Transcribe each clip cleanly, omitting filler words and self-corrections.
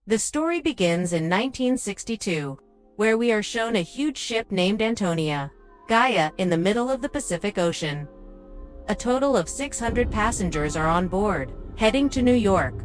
The story begins in 1962, where we are shown a huge ship named Antonia Gaia in the middle of the Pacific Ocean. A total of 600 passengers are on board, heading to New York.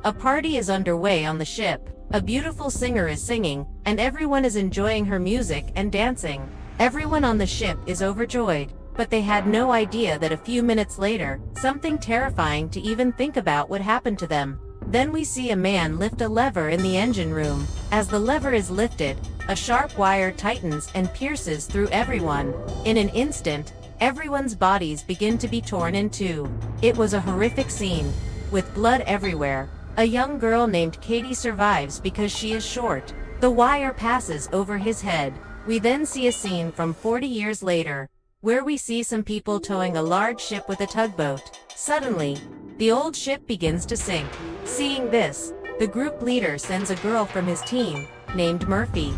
A party is underway on the ship. A beautiful singer is singing, and everyone is enjoying her music and dancing. Everyone on the ship is overjoyed, but they had no idea that a few minutes later, something terrifying to even think about would happen to them. Then we see a man lift a lever in the engine room. As the lever is lifted, a sharp wire tightens and pierces through everyone. In an instant, everyone's bodies begin to be torn in two. It was a horrific scene, with blood everywhere. A young girl named Katie survives because she is short. The wire passes over his head. We then see a scene from 40 years later, where we see some people towing a large ship with a tugboat. Suddenly, the old ship begins to sink. Seeing this, the group leader sends a girl from his team, named Murphy,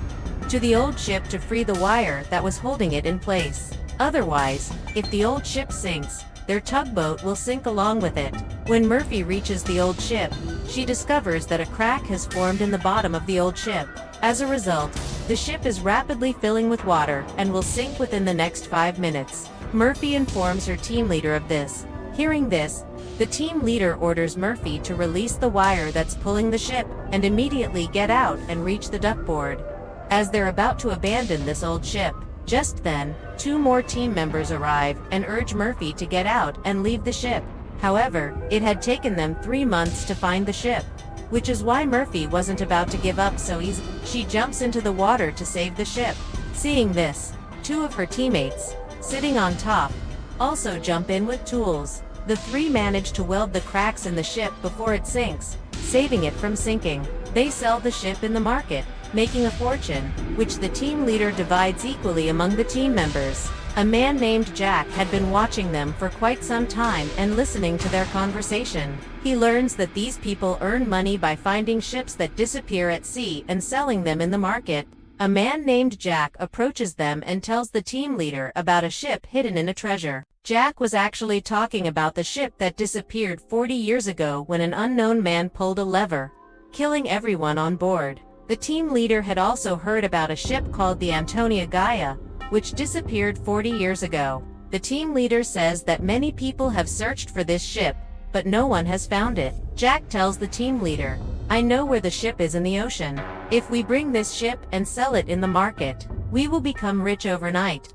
to the old ship to free the wire that was holding it in place. Otherwise, if the old ship sinks, their tugboat will sink along with it. When Murphy reaches the old ship, she discovers that a crack has formed in the bottom of the old ship. As a result, the ship is rapidly filling with water and will sink within the next 5 minutes. Murphy informs her team leader of this. Hearing this, the team leader orders Murphy to release the wire that's pulling the ship and immediately get out and reach the duckboard. As they're about to abandon this old ship, just then, 2 more team members arrive and urge Murphy to get out and leave the ship. However, it had taken them 3 months to find the ship, which is why Murphy wasn't about to give up so easily. She jumps into the water to save the ship. Seeing this, 2 of her teammates, sitting on top, also jump in with tools. The 3 manage to weld the cracks in the ship before it sinks, saving it from sinking. They sell the ship in the market, making a fortune, which the team leader divides equally among the team members. A man named Jack had been watching them for quite some time and listening to their conversation. He learns that these people earn money by finding ships that disappear at sea and selling them in the market. A man named Jack approaches them and tells the team leader about a ship hidden in a treasure. Jack was actually talking about the ship that disappeared 40 years ago when an unknown man pulled a lever, killing everyone on board. The team leader had also heard about a ship called the Antonia Gaia, which disappeared 40 years ago. The team leader says that many people have searched for this ship, but no one has found it. Jack tells the team leader, "I know where the ship is in the ocean. If we bring this ship and sell it in the market, we will become rich overnight."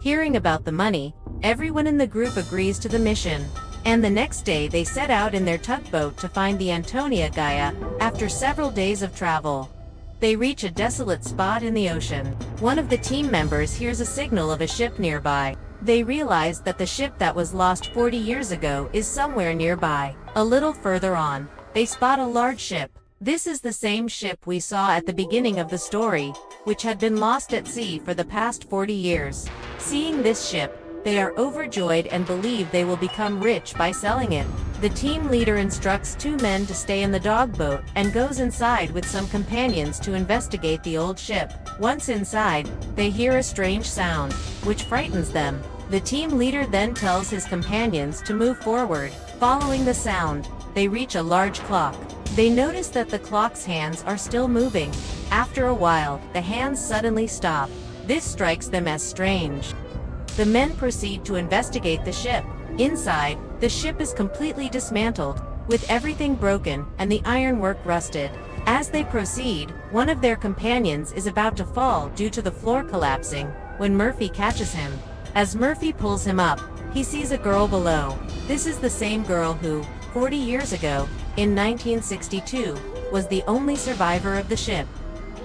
Hearing about the money, everyone in the group agrees to the mission, and the next day they set out in their tugboat to find the Antonia Gaia. After several days of travel, they reach a desolate spot in the ocean. One of the team members hears a signal of a ship nearby. They realize that the ship that was lost 40 years ago is somewhere nearby. A little further on, they spot a large ship. This is the same ship we saw at the beginning of the story, which had been lost at sea for the past 40 years. Seeing this ship, they are overjoyed and believe they will become rich by selling it. The team leader instructs 2 men to stay in the dogboat and goes inside with some companions to investigate the old ship. Once inside, they hear a strange sound, which frightens them. The team leader then tells his companions to move forward. Following the sound, they reach a large clock. They notice that the clock's hands are still moving. After a while, the hands suddenly stop. This strikes them as strange. The men proceed to investigate the ship. Inside, the ship is completely dismantled, with everything broken and the ironwork rusted. As they proceed, one of their companions is about to fall due to the floor collapsing, when Murphy catches him. As Murphy pulls him up, he sees a girl below. This is the same girl who, 40 years ago, in 1962, was the only survivor of the ship,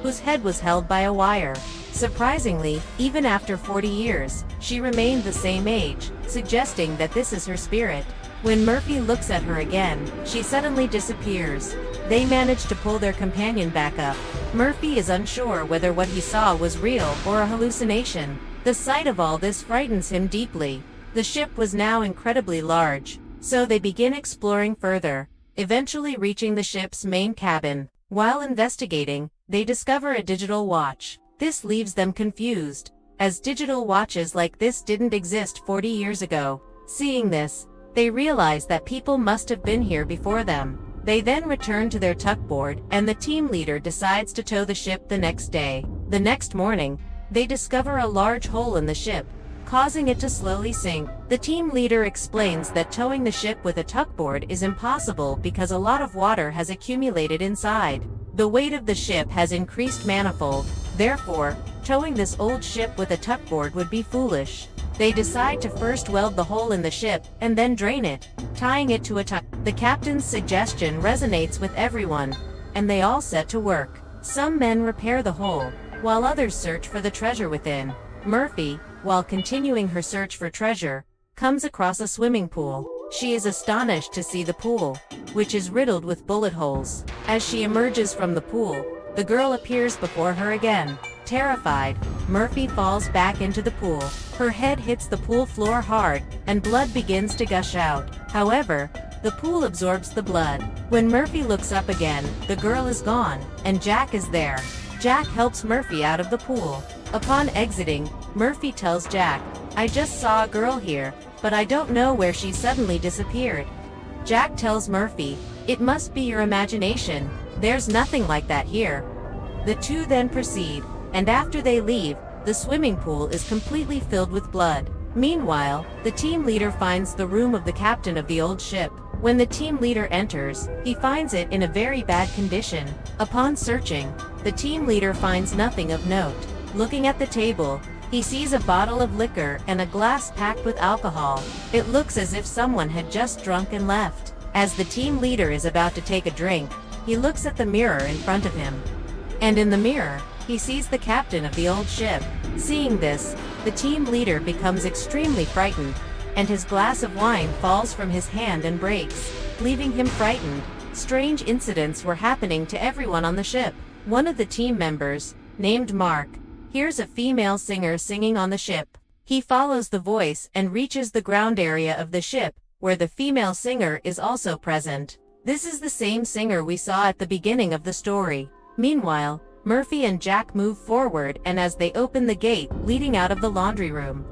whose head was held by a wire. Surprisingly, even after 40 years, she remained the same age, suggesting that this is her spirit. When Murphy looks at her again, she suddenly disappears. They manage to pull their companion back up. Murphy is unsure whether what he saw was real or a hallucination. The sight of all this frightens him deeply. The ship was now incredibly large, so they begin exploring further, eventually reaching the ship's main cabin. While investigating, they discover a digital watch. This leaves them confused, as digital watches like this didn't exist 40 years ago. Seeing this, they realize that people must have been here before them. They then return to their tugboat, and the team leader decides to tow the ship the next day. The next morning, they discover a large hole in the ship, causing it to slowly sink. The team leader explains that towing the ship with a tugboat is impossible because a lot of water has accumulated inside. The weight of the ship has increased manifold, therefore, towing this old ship with a tugboat would be foolish. They decide to first weld the hole in the ship, and then drain it, tying it to a tug. The captain's suggestion resonates with everyone, and they all set to work. Some men repair the hole, while others search for the treasure within. Murphy, while continuing her search for treasure, comes across a swimming pool. She is astonished to see the pool, which is riddled with bullet holes. As she emerges from the pool, the girl appears before her again. Terrified, Murphy falls back into the pool. Her head hits the pool floor hard, and blood begins to gush out. However, the pool absorbs the blood. When Murphy looks up again, the girl is gone, and Jack is there. Jack helps Murphy out of the pool. Upon exiting, Murphy tells Jack, "I just saw a girl here, but I don't know where she suddenly disappeared." Jack tells Murphy, "It must be your imagination. There's nothing like that here." The two then proceed, and after they leave, the swimming pool is completely filled with blood. Meanwhile, the team leader finds the room of the captain of the old ship. When the team leader enters, he finds it in a very bad condition. Upon searching, the team leader finds nothing of note. Looking at the table, he sees a bottle of liquor and a glass packed with alcohol. It looks as if someone had just drunk and left. As the team leader is about to take a drink, he looks at the mirror in front of him. And in the mirror, he sees the captain of the old ship. Seeing this, the team leader becomes extremely frightened, and his glass of wine falls from his hand and breaks, leaving him frightened. Strange incidents were happening to everyone on the ship. One of the team members, named Mark, hears a female singer singing on the ship. He follows the voice and reaches the ground area of the ship, where the female singer is also present. This is the same singer we saw at the beginning of the story. Meanwhile, Murphy and Jack move forward, and as they open the gate leading out of the laundry room,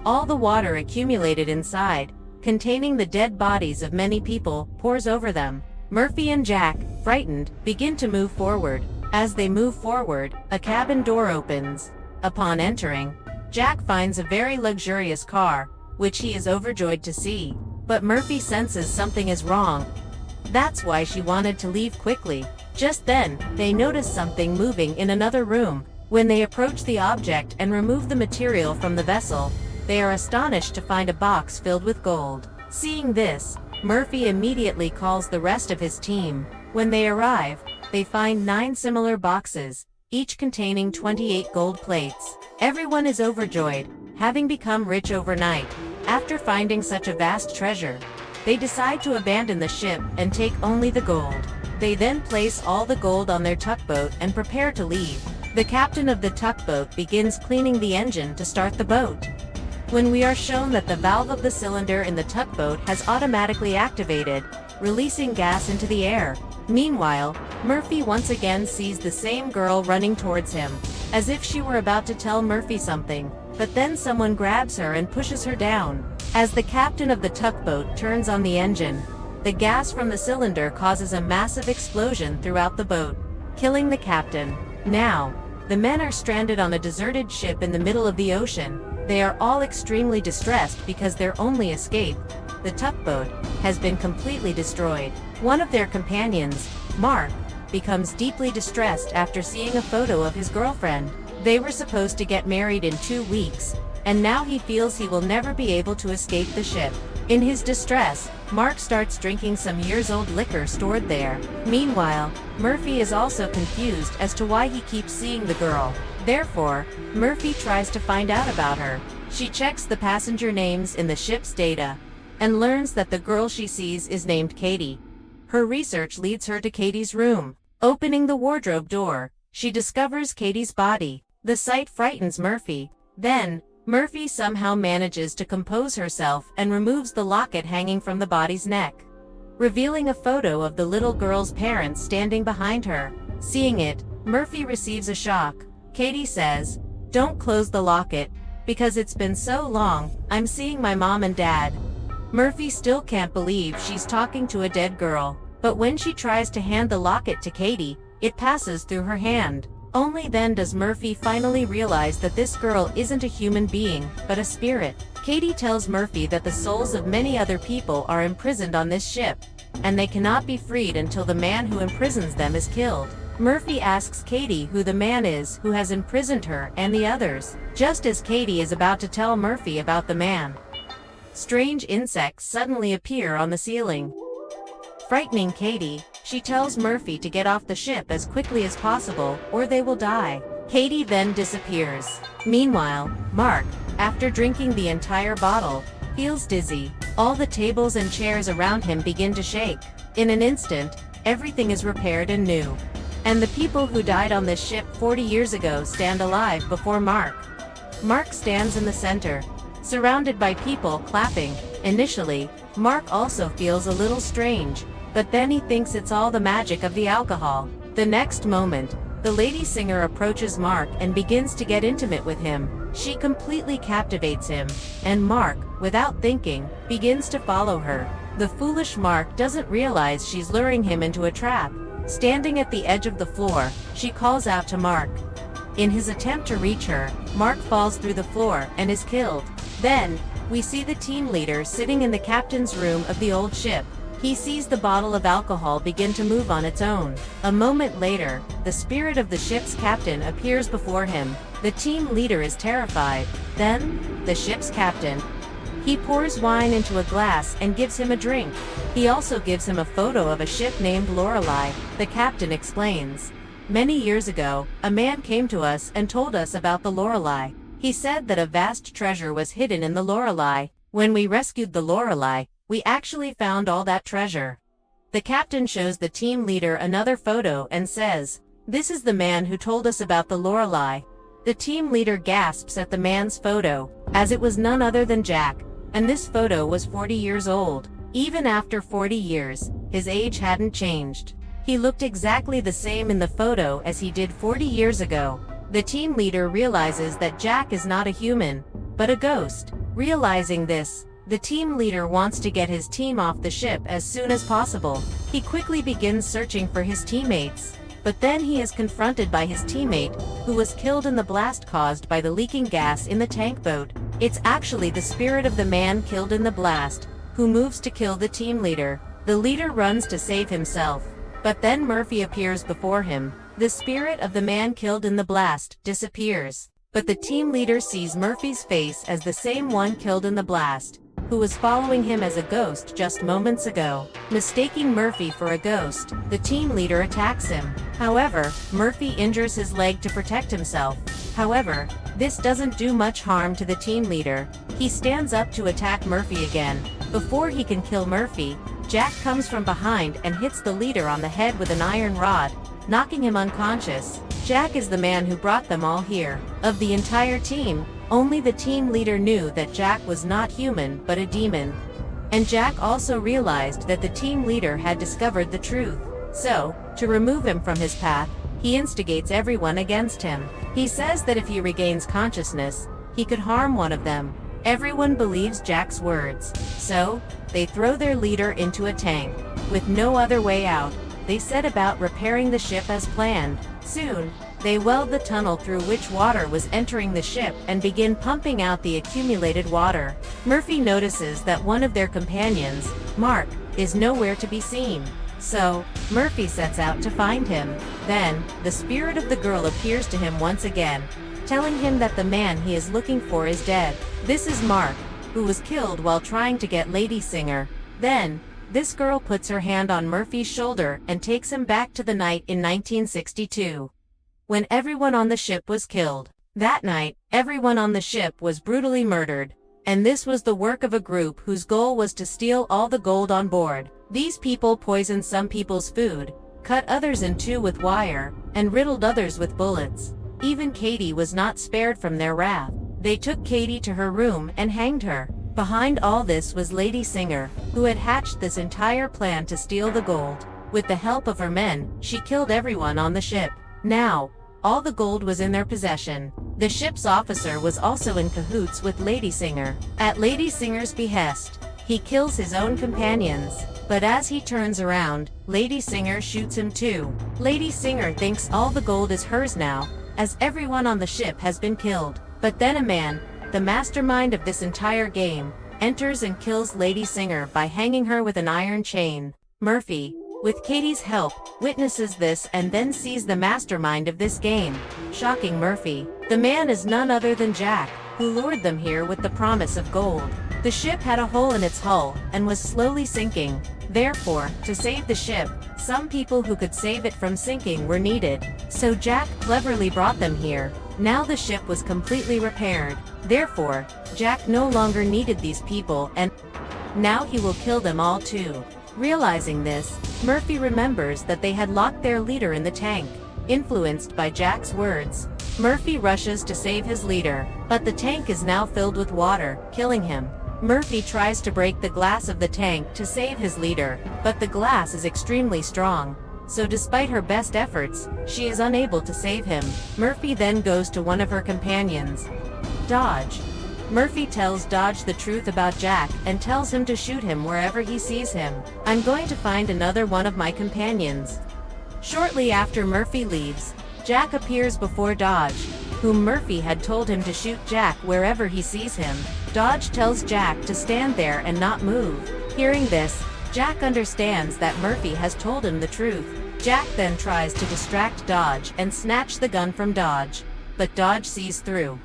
all the water accumulated inside, containing the dead bodies of many people, pours over them. Murphy and Jack, frightened, begin to move forward. As they move forward, a cabin door opens. Upon entering, Jack finds a very luxurious car, which he is overjoyed to see. But Murphy senses something is wrong. That's why she wanted to leave quickly. Just then, they notice something moving in another room. When they approach the object and remove the material from the vessel, they are astonished to find a box filled with gold. Seeing this, Murphy immediately calls the rest of his team. When they arrive, they find 9 similar boxes, each containing 28 gold plates. Everyone is overjoyed, having become rich overnight. After finding such a vast treasure, they decide to abandon the ship and take only the gold. They then place all the gold on their tugboat and prepare to leave. The captain of the tugboat begins cleaning the engine to start the boat, when we are shown that the valve of the cylinder in the tugboat has automatically activated, releasing gas into the air. Meanwhile, Murphy once again sees the same girl running towards him, as if she were about to tell Murphy something, but then someone grabs her and pushes her down. As the captain of the tugboat turns on the engine, the gas from the cylinder causes a massive explosion throughout the boat, killing the captain. Now, the men are stranded on a deserted ship in the middle of the ocean. They are all extremely distressed because their only escape, the tugboat, has been completely destroyed. One of their companions, Mark, becomes deeply distressed after seeing a photo of his girlfriend. They were supposed to get married in 2 weeks, and now he feels he will never be able to escape the ship. In his distress, Mark starts drinking some years-old liquor stored there. Meanwhile, Murphy is also confused as to why he keeps seeing the girl. Therefore, Murphy tries to find out about her. She checks the passenger names in the ship's data, and learns that the girl she sees is named Katie. Her research leads her to Katie's room. Opening the wardrobe door, she discovers Katie's body. The sight frightens Murphy. Then, Murphy somehow manages to compose herself and removes the locket hanging from the body's neck, revealing a photo of the little girl's parents standing behind her. Seeing it, Murphy receives a shock. Katie says, "Don't close the locket, because it's been so long, I'm seeing my mom and dad." Murphy still can't believe she's talking to a dead girl. But when she tries to hand the locket to Katie, it passes through her hand. Only then does Murphy finally realize that this girl isn't a human being, but a spirit. Katie tells Murphy that the souls of many other people are imprisoned on this ship, and they cannot be freed until the man who imprisons them is killed. Murphy asks Katie who the man is who has imprisoned her and the others, just as Katie is about to tell Murphy about the man. Strange insects suddenly appear on the ceiling. Frightening Katie, she tells Murphy to get off the ship as quickly as possible, or they will die. Katie then disappears. Meanwhile, Mark, after drinking the entire bottle, feels dizzy. All the tables and chairs around him begin to shake. In an instant, everything is repaired and new. And the people who died on this ship 40 years ago stand alive before Mark. Mark stands in the center, surrounded by people clapping. Initially, Mark also feels a little strange, but then he thinks it's all the magic of the alcohol. The next moment, the lady singer approaches Mark and begins to get intimate with him. She completely captivates him, and Mark, without thinking, begins to follow her. The foolish Mark doesn't realize she's luring him into a trap. Standing at the edge of the floor, she calls out to Mark. In his attempt to reach her, Mark falls through the floor and is killed. Then, we see the team leader sitting in the captain's room of the old ship. He sees the bottle of alcohol begin to move on its own. A moment later, the spirit of the ship's captain appears before him. The team leader is terrified. Then, the ship's captain. He pours wine into a glass and gives him a drink. He also gives him a photo of a ship named Lorelei. The captain explains. Many years ago, a man came to us and told us about the Lorelei. He said that a vast treasure was hidden in the Lorelei. When we rescued the Lorelei, we actually found all that treasure. The captain shows the team leader another photo and says, "This is the man who told us about the Lorelei." The team leader gasps at the man's photo, as it was none other than Jack, and this photo was 40 years old. Even after 40 years, his age hadn't changed. He looked exactly the same in the photo as he did 40 years ago. The team leader realizes that Jack is not a human, but a ghost. Realizing this, the team leader wants to get his team off the ship as soon as possible. He quickly begins searching for his teammates, but then he is confronted by his teammate, who was killed in the blast caused by the leaking gas in the tank boat. It's actually the spirit of the man killed in the blast, who moves to kill the team leader. The leader runs to save himself, but then Murphy appears before him. The spirit of the man killed in the blast disappears, but the team leader sees Murphy's face as the same one killed in the blast, who was following him as a ghost just moments ago. Mistaking Murphy for a ghost, the team leader attacks him. However, Murphy injures his leg to protect himself. However, this doesn't do much harm to the team leader. He stands up to attack Murphy again. Before he can kill Murphy, Jack comes from behind and hits the leader on the head with an iron rod, knocking him unconscious. Jack is the man who brought them all here. Of the entire team, only the team leader knew that Jack was not human but a demon. And Jack also realized that the team leader had discovered the truth. So, to remove him from his path, he instigates everyone against him. He says that if he regains consciousness, he could harm one of them. Everyone believes Jack's words. So, they throw their leader into a tank. With no other way out, they set about repairing the ship as planned. Soon, they weld the tunnel through which water was entering the ship and begin pumping out the accumulated water. Murphy notices that one of their companions, Mark, is nowhere to be seen. So, Murphy sets out to find him. Then, the spirit of the girl appears to him once again, telling him that the man he is looking for is dead. This is Mark, who was killed while trying to get Lady Singer. Then, this girl puts her hand on Murphy's shoulder and takes him back to the night in 1962, when everyone on the ship was killed. That night, everyone on the ship was brutally murdered, and this was the work of a group whose goal was to steal all the gold on board. These people poisoned some people's food, cut others in two with wire, and riddled others with bullets. Even Katie was not spared from their wrath. They took Katie to her room and hanged her. Behind all this was Lady Singer, who had hatched this entire plan to steal the gold. With the help of her men, she killed everyone on the ship. Now, all the gold was in their possession. The ship's officer was also in cahoots with Lady Singer. At Lady Singer's behest, He kills his own companions. But as he turns around, Lady Singer shoots him too. Lady Singer thinks all the gold is hers now, as everyone on the ship has been killed. But then a man, the mastermind of this entire game, enters and kills Lady Singer by hanging her with an iron chain. Murphy, with Katie's help, witnesses this and then sees the mastermind of this game, shocking Murphy. The man is none other than Jack, who lured them here with the promise of gold. The ship had a hole in its hull and was slowly sinking. Therefore, to save the ship, some people who could save it from sinking were needed. So Jack cleverly brought them here. Now the ship was completely repaired. Therefore, Jack no longer needed these people and now he will kill them all too. Realizing this, Murphy remembers that they had locked their leader in the tank. Influenced by Jack's words, Murphy rushes to save his leader, but the tank is now filled with water, killing him. Murphy tries to break the glass of the tank to save his leader, but the glass is extremely strong. So despite her best efforts, she is unable to save him. Murphy then goes to one of her companions, Dodge. Murphy tells Dodge the truth about Jack and tells him to shoot him wherever he sees him. I'm going to find another one of my companions. Shortly after Murphy leaves, Jack appears before Dodge, whom Murphy had told him to shoot Jack wherever he sees him. Dodge tells Jack to stand there and not move. Hearing this, Jack understands that Murphy has told him the truth. Jack then tries to distract Dodge and snatch the gun from Dodge, but Dodge sees through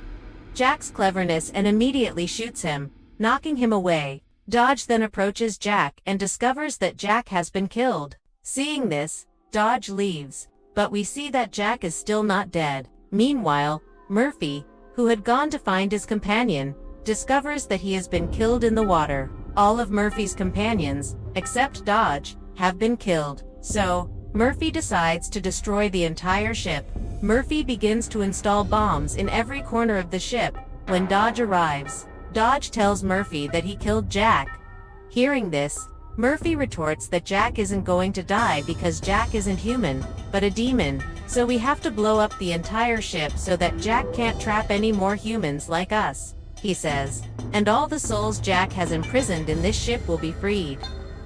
Jack's cleverness and immediately shoots him, knocking him away. Dodge then approaches Jack and discovers that Jack has been killed. Seeing this, Dodge leaves, but we see that Jack is still not dead. Meanwhile, Murphy, who had gone to find his companion, discovers that he has been killed in the water. All of Murphy's companions, except Dodge, have been killed. So, Murphy decides to destroy the entire ship. Murphy begins to install bombs in every corner of the ship. When Dodge arrives, Dodge tells Murphy that he killed Jack. Hearing this, Murphy retorts that Jack isn't going to die because Jack isn't human, but a demon. So we have to blow up the entire ship so that Jack can't trap any more humans like us, he says. And all the souls Jack has imprisoned in this ship will be freed.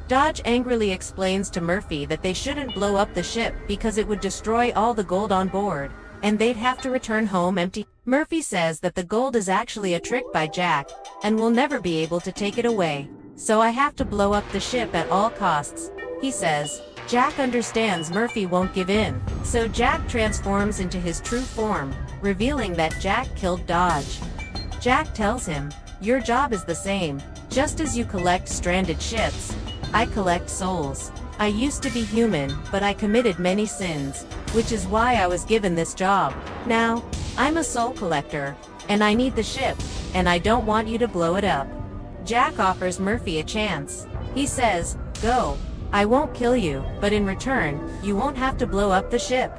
Dodge angrily explains to Murphy that they shouldn't blow up the ship because it would destroy all the gold on board, and they'd have to return home empty. Murphy says that the gold is actually a trick by Jack, and we'll never be able to take it away. So I have to blow up the ship at all costs, he says. Jack understands Murphy won't give in, so Jack transforms into his true form, revealing that Jack killed Dodge. Jack tells him, "Your job is the same. Just as you collect stranded ships, I collect souls. I used to be human, but I committed many sins, which is why I was given this job. Now, I'm a soul collector, and I need the ship, and I don't want you to blow it up." Jack offers Murphy a chance. He says, "Go. I won't kill you, but in return, you won't have to blow up the ship."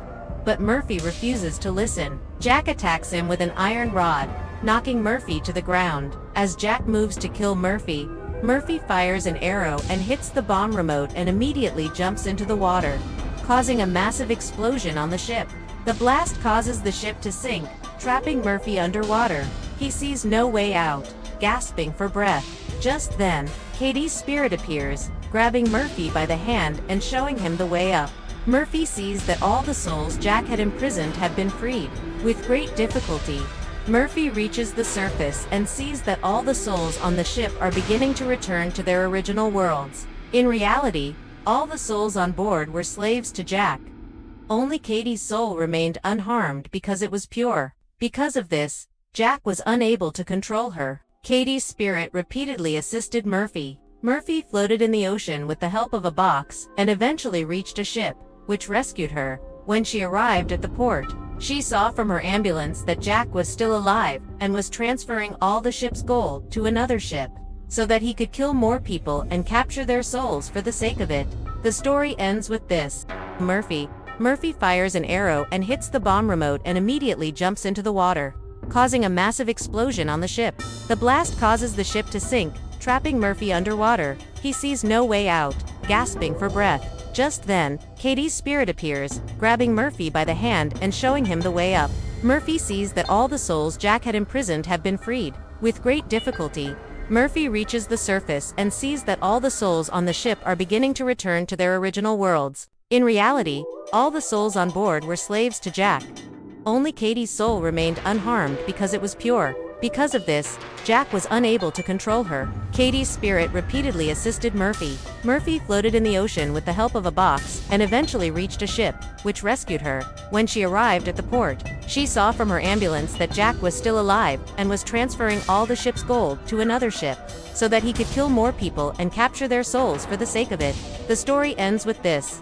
But Murphy refuses to listen. Jack attacks him with an iron rod, knocking Murphy to the ground. As Jack moves to kill Murphy, Murphy fires an arrow and hits the bomb remote and immediately jumps into the water, causing a massive explosion on the ship. The blast causes the ship to sink, trapping Murphy underwater. He sees no way out, gasping for breath. Just then, Katie's spirit appears, grabbing Murphy by the hand and showing him the way up. Murphy sees that all the souls Jack had imprisoned have been freed. With great difficulty, Murphy reaches the surface and sees that all the souls on the ship are beginning to return to their original worlds. In reality, all the souls on board were slaves to Jack. Only Katie's soul remained unharmed because it was pure. Because of this, Jack was unable to control her. Katie's spirit repeatedly assisted Murphy. Murphy floated in the ocean with the help of a box and eventually reached a ship, which rescued her. When she arrived at the port, she saw from her ambulance that Jack was still alive and was transferring all the ship's gold to another ship, so that he could kill more people and capture their souls for the sake of it. The story ends with this. Murphy fires an arrow and hits the bomb remote and immediately jumps into the water, causing a massive explosion on the ship. The blast causes the ship to sink, trapping Murphy underwater. He sees no way out, gasping for breath. Just then, Katie's spirit appears, grabbing Murphy by the hand and showing him the way up. Murphy sees that all the souls Jack had imprisoned have been freed. With great difficulty, Murphy reaches the surface and sees that all the souls on the ship are beginning to return to their original worlds. In reality, all the souls on board were slaves to Jack. Only Katie's soul remained unharmed because it was pure. Because of this, Jack was unable to control her. Katie's spirit repeatedly assisted Murphy. Murphy floated in the ocean with the help of a box, and eventually reached a ship, which rescued her. When she arrived at the port, she saw from her ambulance that Jack was still alive, and was transferring all the ship's gold to another ship, so that he could kill more people and capture their souls for the sake of it. The story ends with this.